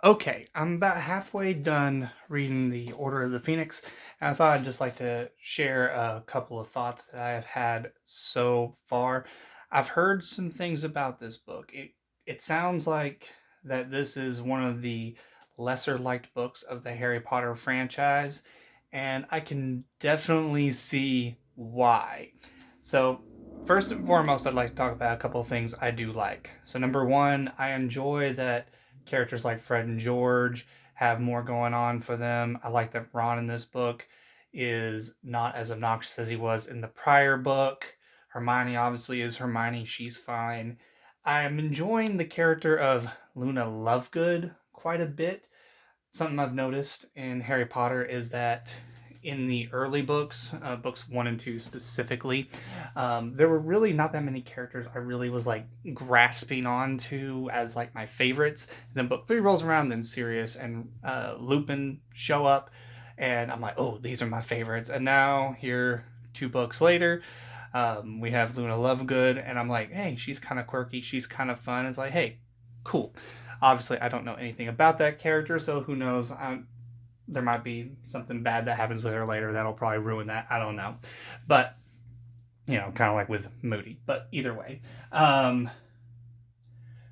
Okay, I'm about halfway done reading The Order of the Phoenix, and I thought I'd just like to share a couple of thoughts that I have had so far. I've heard some things about this book. It sounds like that this is one of the lesser liked books of the Harry Potter franchise, and I can definitely see why. So, first and foremost, I'd like to talk about a couple of things I do like. So, number one, I enjoy that characters like Fred and George have more going on for them. I like that Ron in this book is not as obnoxious as he was in the prior book. Hermione obviously is Hermione, she's fine. I'm enjoying the character of Luna Lovegood quite a bit. Something I've noticed in Harry Potter is that in the early books, books one and two specifically, there were really not that many characters I really was like grasping onto as like my favorites. And then book three rolls around, then Sirius and Lupin show up, and I'm like, oh, these are my favorites. And now here, 2 books later, we have Luna Lovegood, and I'm like, hey, she's kind of quirky, she's kind of fun. It's like, hey, cool. Obviously, I don't know anything about that character, so who knows? There might be something bad that happens with her later that'll probably ruin that. I don't know. But, kind of like with Moody. But either way.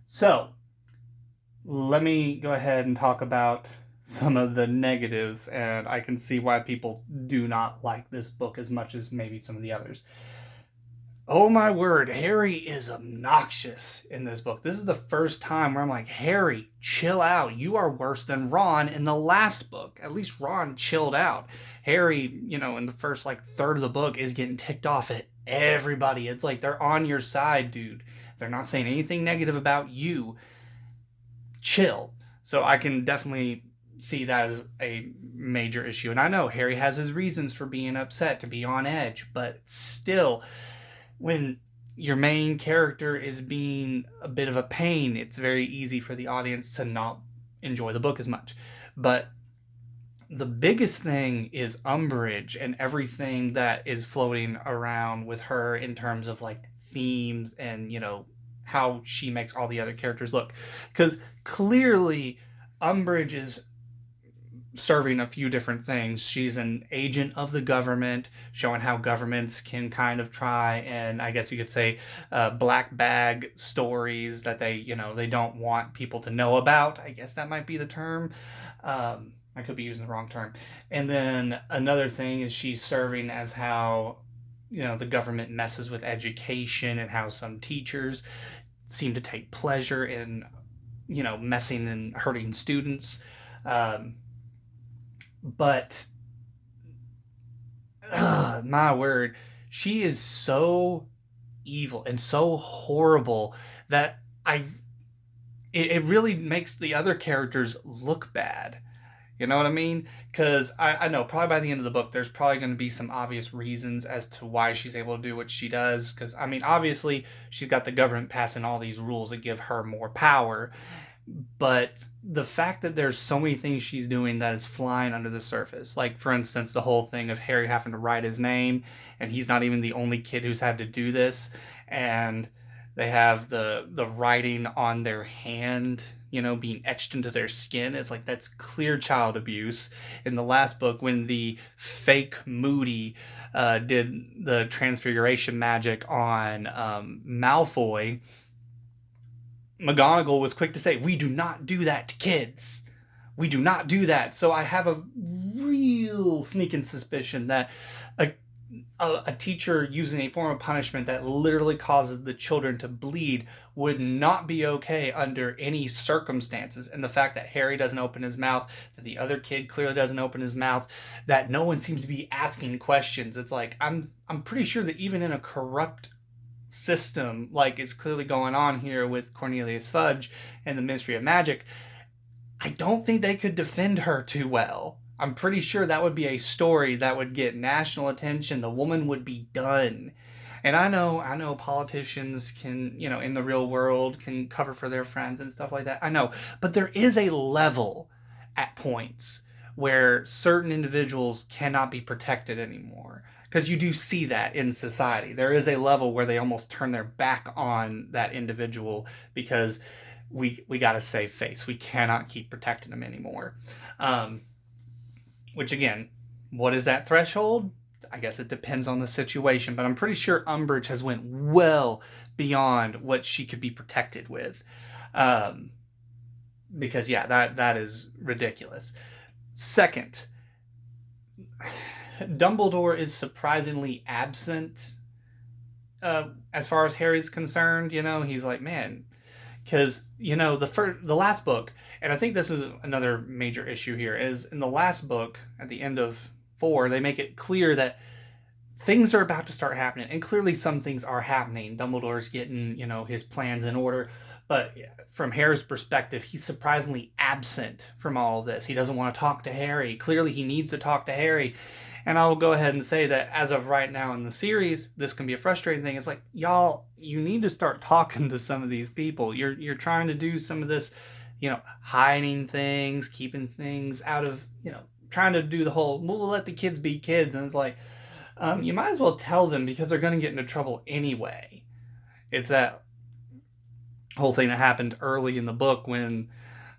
So, let me go ahead and talk about some of the negatives, and I can see why people do not like this book as much as maybe some of the others. Oh my word, Harry is obnoxious in this book. This is the first time where I'm like, Harry, chill out. You are worse than Ron in the last book. At least Ron chilled out. Harry, in the first like third of the book is getting ticked off at everybody. It's like they're on your side, dude. They're not saying anything negative about you. Chill. So I can definitely see that as a major issue. And I know Harry has his reasons for being upset, to be on edge, but still, when your main character is being a bit of a pain, it's very easy for the audience to not enjoy the book as much. But the biggest thing is Umbridge and everything that is floating around with her in terms of like themes and, how she makes all the other characters look. Because clearly, Umbridge is serving a few different things. She's an agent of the government, showing how governments can kind of try and, I guess you could say, black bag stories that they don't want people to know about. I guess that might be the term. I could be using the wrong term. And then another thing is she's serving as how the government messes with education and how some teachers seem to take pleasure in messing and hurting students. But my word, she is so evil and so horrible that it really makes the other characters look bad. You know what I mean? Because I know probably by the end of the book, there's probably going to be some obvious reasons as to why she's able to do what she does. Because, obviously, she's got the government passing all these rules that give her more power. But the fact that there's so many things she's doing that is flying under the surface, like for instance the whole thing of Harry having to write his name, and he's not even the only kid who's had to do this, and they have the writing on their hand, being etched into their skin. It's like that's clear child abuse. In the last book, when the fake Moody did the transfiguration magic on Malfoy, McGonagall was quick to say, we do not do that to kids. We do not do that. So I have a real sneaking suspicion that a teacher using a form of punishment that literally causes the children to bleed would not be okay under any circumstances. And the fact that Harry doesn't open his mouth, that the other kid clearly doesn't open his mouth, that no one seems to be asking questions. It's like, I'm pretty sure that even in a corrupt system like is clearly going on here with Cornelius Fudge and the Ministry of Magic, I don't think they could defend her too well. I'm pretty sure that would be a story that would get national attention. The woman would be done. And I know politicians can, in the real world can cover for their friends and stuff like that. I know, but there is a level at points where certain individuals cannot be protected anymore. Because you do see that in society. There is a level where they almost turn their back on that individual because we got to save face. We cannot keep protecting him anymore. Which again, what is that threshold? I guess it depends on the situation, but I'm pretty sure Umbridge has went well beyond what she could be protected with. Because yeah, that is ridiculous. Second, Dumbledore is surprisingly absent as far as Harry's concerned. He's like, man, because the last book, and I think this is another major issue here, is in the last book at the end of 4, they make it clear that things are about to start happening, and clearly some things are happening. Dumbledore's getting his plans in order, but from Harry's perspective, he's surprisingly absent from all of this. He doesn't want to talk to Harry. Clearly he needs to talk to Harry. And I'll go ahead and say that as of right now in the series, this can be a frustrating thing. It's like, y'all, you need to start talking to some of these people. You're trying to do some of this, hiding things, keeping things out of, trying to do the whole, we'll let the kids be kids. And it's like, you might as well tell them, because they're going to get into trouble anyway. It's that whole thing that happened early in the book when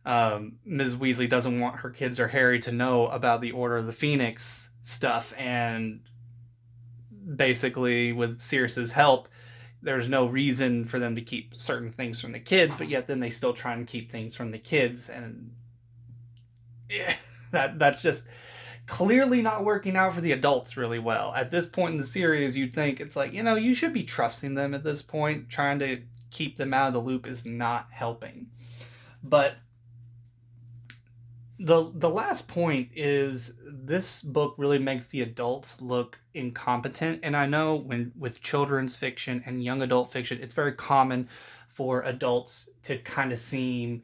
Ms. Weasley doesn't want her kids or Harry to know about the Order of the Phoenix stuff, and basically with Sirius's help, there's no reason for them to keep certain things from the kids, but yet then they still try and keep things from the kids, and that's just clearly not working out for the adults really well. At this point in the series, you'd think it's like, you should be trusting them at this point. Trying to keep them out of the loop is not helping. But the last point is, this book really makes the adults look incompetent. And I know with children's fiction and young adult fiction, it's very common for adults to kind of seem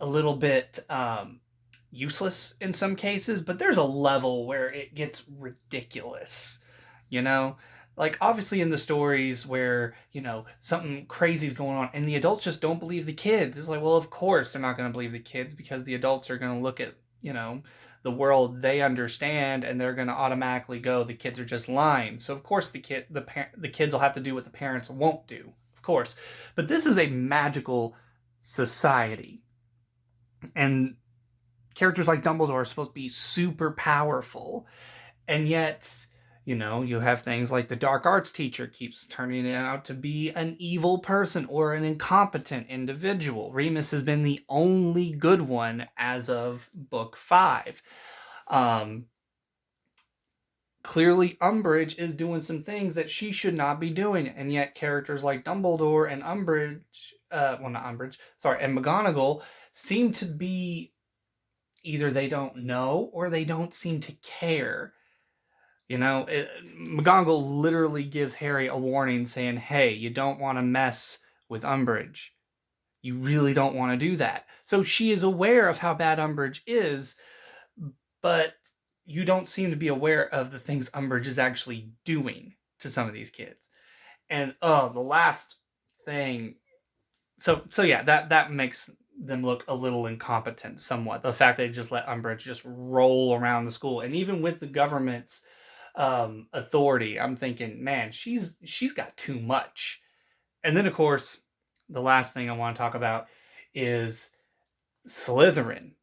a little bit useless in some cases, but there's a level where it gets ridiculous. Like, obviously in the stories where, something crazy is going on and the adults just don't believe the kids. It's like, well, of course they're not going to believe the kids, because the adults are going to look at, the world they understand, and they're going to automatically go, the kids are just lying. So of course the kids will have to do what the parents won't do, of course. But this is a magical society. And characters like Dumbledore are supposed to be super powerful. And yet, you have things like the dark arts teacher keeps turning out to be an evil person or an incompetent individual. Remus has been the only good one as of book 5. Clearly, Umbridge is doing some things that she should not be doing, and yet characters like Dumbledore and and McGonagall seem to be, either they don't know or they don't seem to care. McGonagall literally gives Harry a warning saying, hey, you don't want to mess with Umbridge. You really don't want to do that. So she is aware of how bad Umbridge is, but you don't seem to be aware of the things Umbridge is actually doing to some of these kids. And the last thing, so yeah, that makes them look a little incompetent somewhat. The fact they just let Umbridge just roll around the school, and even with the government's authority, I'm thinking, man, she's got too much. And then of course, the last thing I want to talk about is Slytherin.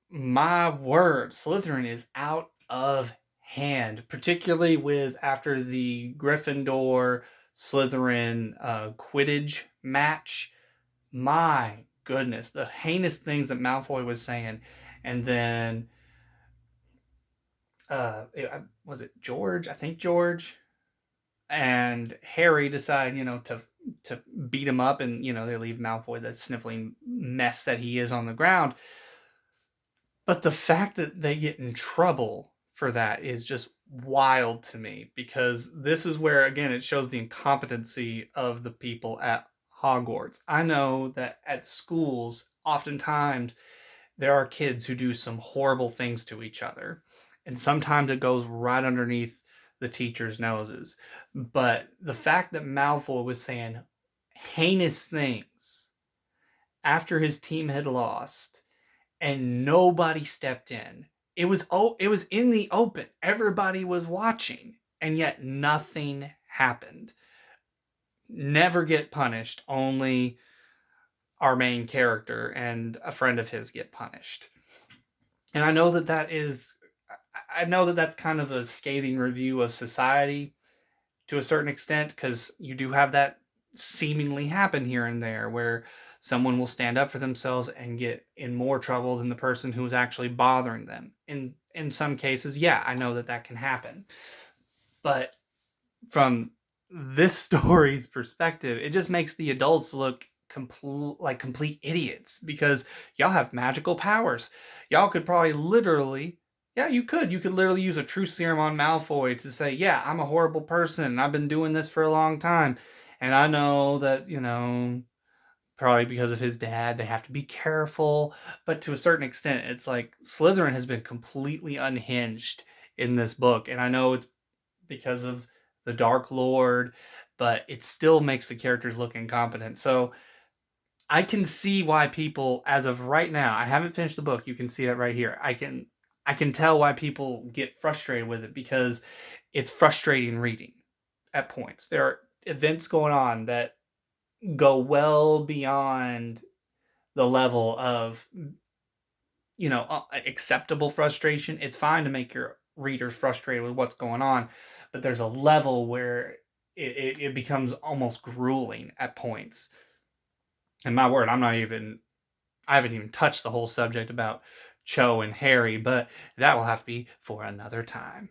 My word, Slytherin is out of hand, particularly with after the Gryffindor Slytherin Quidditch match. My goodness, the heinous things that Malfoy was saying, and then was it George? I think George and Harry decide, to beat him up, and they leave Malfoy, the sniffling mess that he is, on the ground. But the fact that they get in trouble for that is just wild to me, because this is where, again, it shows the incompetency of the people at Hogwarts. I know that at schools, oftentimes there are kids who do some horrible things to each other, and sometimes it goes right underneath the teachers' noses. But the fact that Malfoy was saying heinous things after his team had lost and nobody stepped in, it was in the open, everybody was watching, and yet nothing happened. Never get punished, only our main character and a friend of his get punished. And I know that I know that that's kind of a scathing review of society to a certain extent, because you do have that seemingly happen here and there where someone will stand up for themselves and get in more trouble than the person who is actually bothering them. In some cases, yeah, I know that that can happen. But from this story's perspective, it just makes the adults look complete idiots, because y'all have magical powers. Y'all could probably literally, yeah, you could literally use a true serum on Malfoy to say, yeah, I'm a horrible person and I've been doing this for a long time, and I know that, probably because of his dad, they have to be careful. But to a certain extent, it's like Slytherin has been completely unhinged in this book, and I know it's because of the Dark Lord, but it still makes the characters look incompetent. So I can see why people, as of right now, I haven't finished the book. You can see that right here. I can tell why people get frustrated with it, because it's frustrating reading at points. There are events going on that go well beyond the level of acceptable frustration. It's fine to make your readers frustrated with what's going on, but there's a level where it becomes almost grueling at points. And my word, I haven't even touched the whole subject about Cho and Harry, but that will have to be for another time.